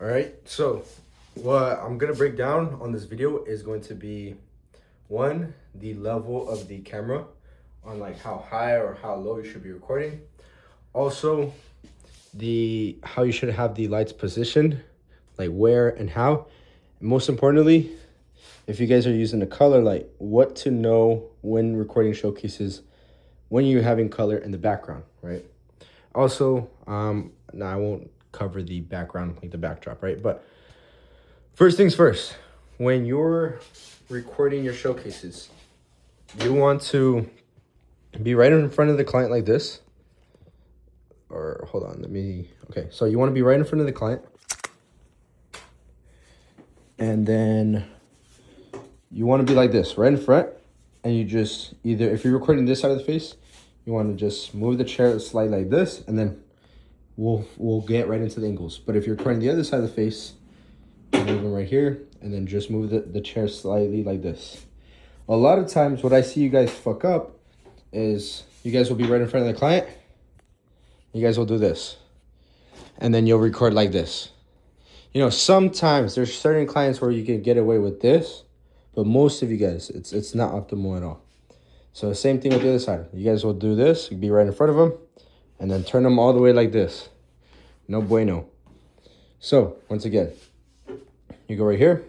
All right, so what I'm gonna break down on this video is going to be one, the level of the camera on like how high or how low you should be recording. Also, the how you should have the lights positioned, like where and how. And most importantly, if you guys are using a color light, what to know when recording showcases when you're having color in the background, right? Also, now I won't cover the background, like the backdrop, right? But first things first, when you're recording your showcases, you want to be right in front of the client like this. Or hold on, okay. So you want to be right in front of the client. And then you want to be like this, right in front. And you just either, if you're recording this side of the face, you want to just move the chair slightly like this, and then we'll get right into the angles. But if you're recording the other side of the face, move them right here, and then just move the chair slightly like this. A lot of times what I see you guys fuck up is you guys will be right in front of the client. You guys will do this. And then you'll record like this. You know, sometimes there's certain clients where you can get away with this, but most of you guys, it's not optimal at all. So same thing with the other side. You guys will do this, be right in front of them, and then turn them all the way like this. No bueno. So once again, you go right here,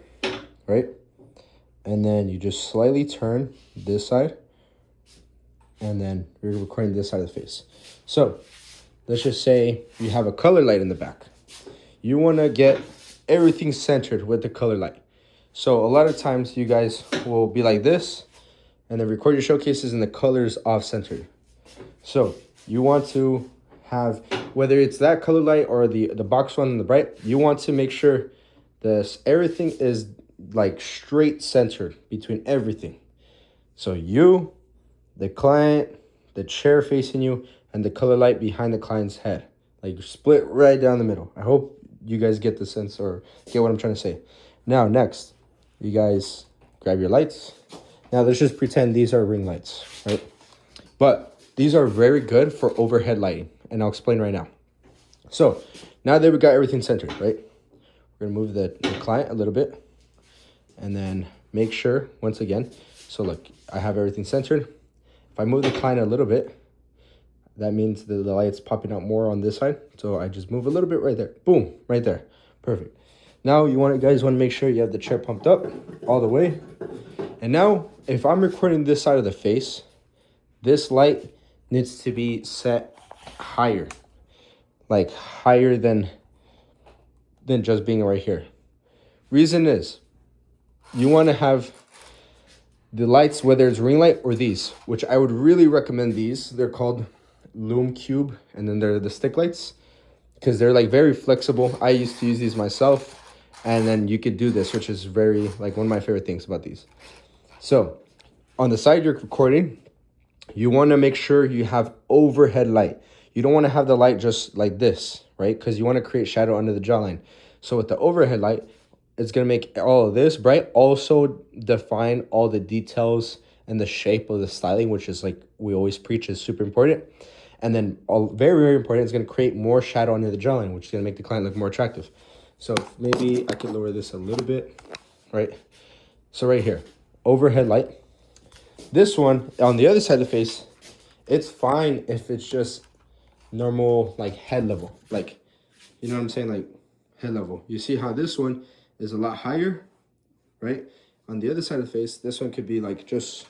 right? And then you just slightly turn this side, and then you're recording this side of the face. So let's just say you have a color light in the back. You want to get everything centered with the color light. So a lot of times you guys will be like this, and then record your showcases and the colors off centered. So you want to have, whether it's that color light or the box one and the bright, you want to make sure everything is like straight centered between everything. So you, the client, the chair facing you, and the color light behind the client's head, like split right down the middle. I hope you guys get the sense or get what I'm trying to say. Now, next, you guys grab your lights. Now, let's just pretend these are ring lights, right? But these are very good for overhead lighting, and I'll explain right now. So now that we got everything centered, right? We're gonna move the client a little bit, and then make sure, once again, so look, I have everything centered. If I move the client a little bit, that means the light's popping out more on this side. So I just move a little bit right there. Boom, right there. Perfect. Now you guys want to make sure you have the chair pumped up all the way. And now if I'm recording this side of the face, this light needs to be set higher. Like higher than just being right here. Reason is, you want to have the lights, whether it's ring light or these, which I would really recommend these. They're called Lume Cube, and then they're the stick lights, because they're like very flexible. I used to use these myself, and then you could do this, which is very, like, one of my favorite things about these. So on the side you're recording, you want to make sure you have overhead light. You don't want to have the light just like this, right? Because you want to create shadow under the jawline. So with the overhead light, it's going to make all of this bright, also define all the details and the shape of the styling, which is, like we always preach, is super important. And then very, very important, it's going to create more shadow under the jawline, which is going to make the client look more attractive. So maybe I can lower this a little bit, right? So right here, overhead light. This one, on the other side of the face, it's fine if it's just normal, like head level. Like, you know what I'm saying? Like head level. You see how this one is a lot higher, right? On the other side of the face, this one could be like this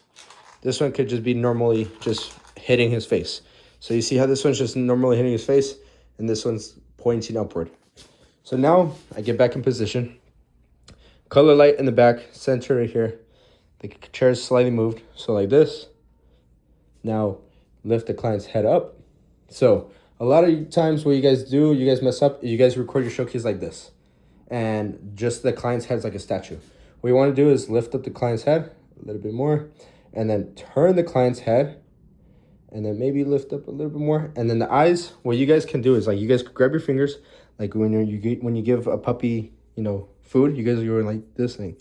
one could just be normally just hitting his face. So you see how this one's just normally hitting his face, and this one's pointing upward. So now I get back in position. Color light in the back, center right here. The chair is slightly moved, so like this. Now lift the client's head up. So a lot of times what you guys do, you guys mess up, you guys record your showcase like this, and just the client's head's like a statue. What you want to do is lift up the client's head a little bit more, and then turn the client's head, and then maybe lift up a little bit more. And then the eyes, what you guys can do is, like, you guys grab your fingers, like when you give a puppy, you know, food, you guys are going like this thing.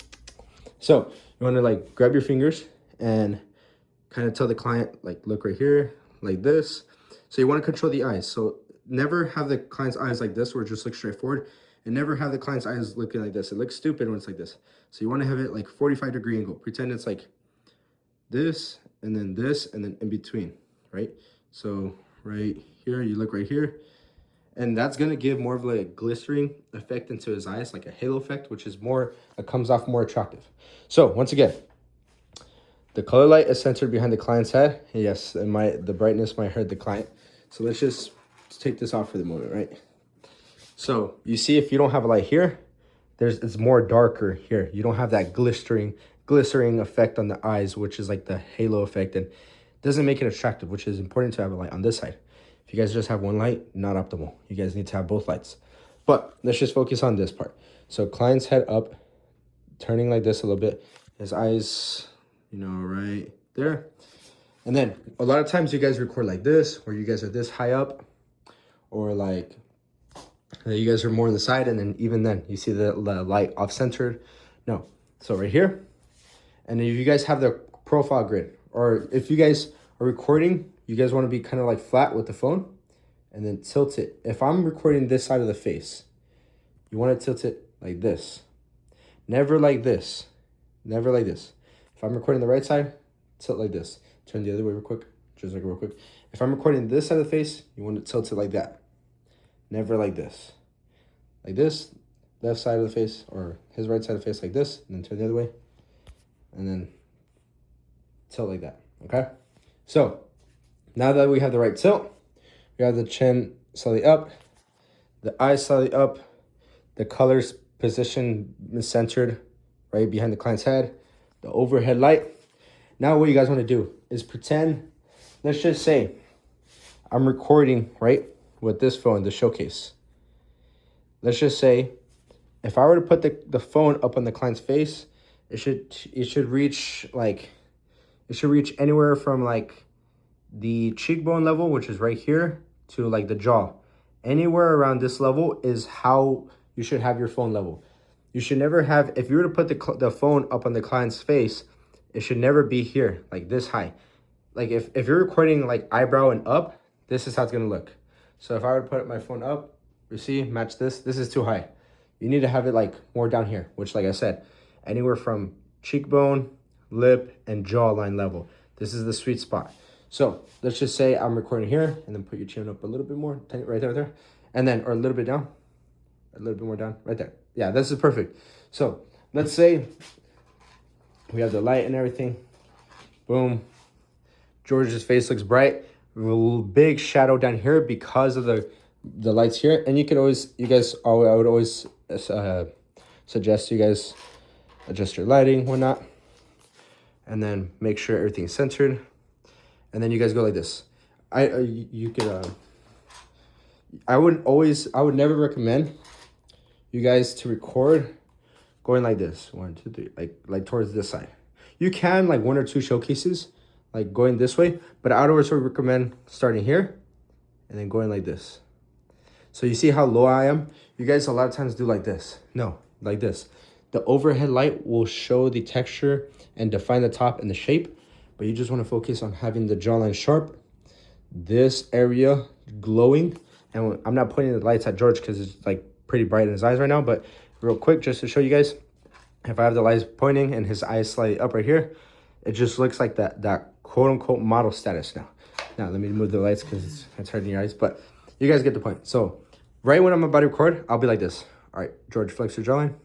So you want to like grab your fingers and kind of tell the client, like, look right here, like this. So you want to control the eyes. So never have the client's eyes like this where it just looks straight forward. And never have the client's eyes looking like this. It looks stupid when it's like this. So you want to have it like 45-degree angle. Pretend it's like this, and then in between, right? So right here, you look right here, and that's gonna give more of like a glistering effect into his eyes, like a halo effect, which is more, it comes off more attractive. So once again, the color light is centered behind the client's head. Yes, and the brightness might hurt the client. So let's take this off for the moment, right? So you see, if you don't have a light here, it's more darker here. You don't have that glistering effect on the eyes, which is like the halo effect, and doesn't make it attractive, which is important to have a light on this side. If you guys just have one light, not optimal. You guys need to have both lights. But let's just focus on this part. So client's head up, turning like this a little bit. His eyes, you know, right there. And then a lot of times you guys record like this, or you guys are this high up, or like you guys are more on the side, and then even then you see the light off-centered. No. So right here. And if you guys have the profile grid, or if you guys are recording, you guys want to be kind of like flat with the phone and then tilt it. If I'm recording this side of the face, you want to tilt it like this. Never like this. Never like this. If I'm recording the right side, tilt like this. Turn the other way real quick. Just like real quick. If I'm recording this side of the face, you want to tilt it like that. Never like this. Like this, left side of the face, or his right side of the face like this, and then turn the other way. And then tilt like that, okay? So now that we have the right tilt, we have the chin slightly up, the eyes slightly up, the colors positioned and centered right behind the client's head, the overhead light. Now what you guys want to do is pretend, let's just say I'm recording, right, with this phone, the showcase. Let's just say if I were to put the phone up on the client's face, it should reach anywhere from like the cheekbone level, which is right here, to like the jaw. Anywhere around this level is how you should have your phone level. You should never have, if you were to put the phone up on the client's face, it should never be here, like this high. Like if you're recording like eyebrow and up, this is how it's gonna look. So if I were to put my phone up, you see, match this is too high. You need to have it like more down here, which like I said, anywhere from cheekbone, lip, and jawline level. This is the sweet spot. So let's just say I'm recording here, and then put your chin up a little bit more, right there. And then, or a little bit down, a little bit more down, right there. Yeah, this is perfect. So let's say we have the light and everything. Boom. George's face looks bright. A big shadow down here because of the lights here. And you could always, I would always suggest you guys adjust your lighting, whatnot, and then make sure everything's centered. And then you guys go like this. I would never recommend you guys to record going like this. 1, 2, 3, like towards this side. You can like 1 or 2 showcases, like going this way, but I would also recommend starting here and then going like this. So you see how low I am? You guys a lot of times do like this. No, like this. The overhead light will show the texture and define the top and the shape, but you just want to focus on having the jawline sharp, this area glowing. And I'm not pointing the lights at George because it's like pretty bright in his eyes right now, but real quick, just to show you guys, if I have the lights pointing and his eyes slightly up right here, it just looks like that quote unquote model status now. Now let me move the lights because it's hurting your eyes, but you guys get the point. So right when I'm about to record, I'll be like this. All right, George, flex your jawline.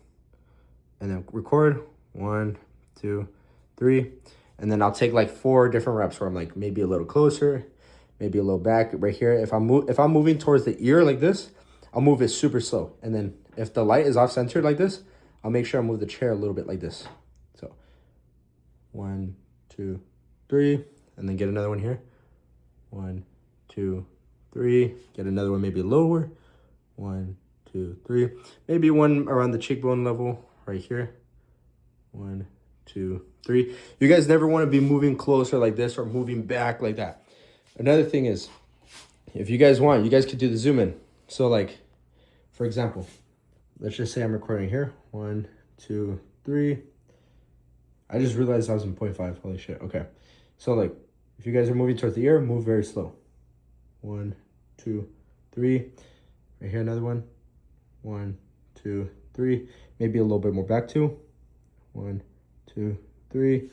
And then record 1, 2, 3, and then I'll take like 4 different reps where I'm like maybe a little closer, maybe a little back right here. If I'm moving towards the ear like this, I'll move it super slow. And then if the light is off centered like this, I'll make sure I move the chair a little bit like this. So 1, 2, 3, and then get another one here. 1, 2, 3. Get another one maybe lower. 1, 2, 3. Maybe one around the cheekbone level. Right here. 1, 2, 3. You guys never want to be moving closer like this or moving back like that. Another thing is, if you guys want, you guys could do the zoom in. So like, for example, let's just say I'm recording here. 1, 2, 3. I just realized I was in 0.5. Holy shit. Okay. So like, if you guys are moving towards the ear, move very slow. 1, 2, 3. Right here, another one. 1, 2, 3. Maybe a little bit more back too. 1, 2, 3.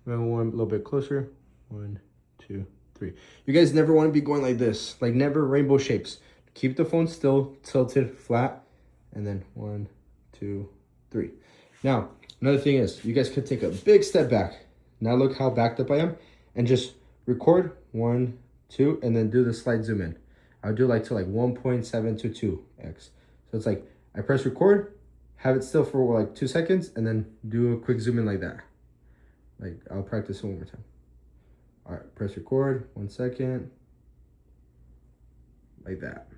And one a little bit closer. 1, 2, 3. You guys never want to be going like this, like never rainbow shapes. Keep the phone still, tilted, flat, and then 1, 2, 3. Now, another thing is, you guys could take a big step back. Now look how backed up I am, and just record 1, 2, and then do the slide zoom in. I would do like to like 1.7 to 2x. So it's like I press record, have it still for like 2 seconds, and then do a quick zoom in like that. Like I'll practice it one more time. All right, press record, 1 second, like that.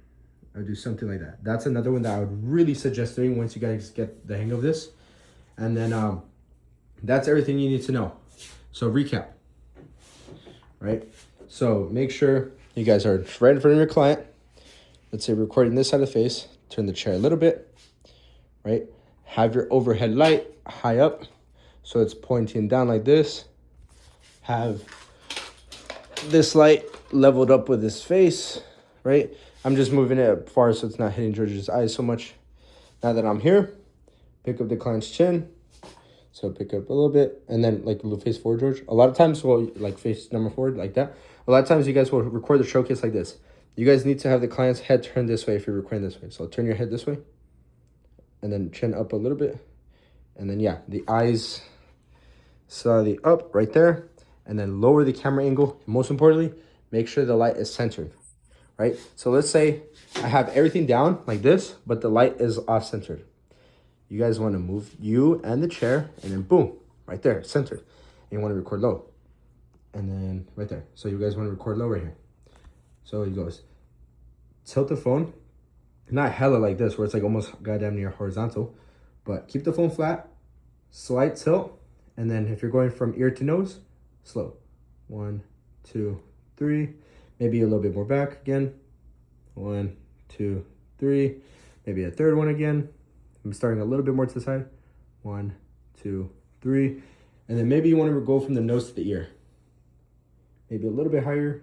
I would do something like that. That's another one that I would really suggest doing once you guys get the hang of this. And then that's everything you need to know. So recap, right? So make sure you guys are right in front of your client. Let's say recording this side of the face. Turn the chair a little bit, right? Have your overhead light high up, so it's pointing down like this. Have this light leveled up with his face, right? I'm just moving it far so it's not hitting George's eyes so much. Now that I'm here, pick up the client's chin. So pick up a little bit, and then like a little face forward, George. A lot of times we'll like face number forward like that. A lot of times you guys will record the showcase like this. You guys need to have the client's head turned this way if you're recording this way. So turn your head this way, and then chin up a little bit. And then yeah, the eyes slightly up right there. And then lower the camera angle. Most importantly, make sure the light is centered, right? So let's say I have everything down like this, but the light is off-centered. You guys want to move you and the chair, and then boom, right there, centered. And you want to record low. And then right there. So you guys want to record low right here. So it goes, tilt the phone, not hella like this, where it's like almost goddamn near horizontal, but keep the phone flat, slight tilt, and then if you're going from ear to nose, slow. 1, 2, 3. Maybe a little bit more back again. 1, 2, 3. Maybe a third one again. I'm starting a little bit more to the side. 1, 2, 3. And then maybe you want to go from the nose to the ear. Maybe a little bit higher.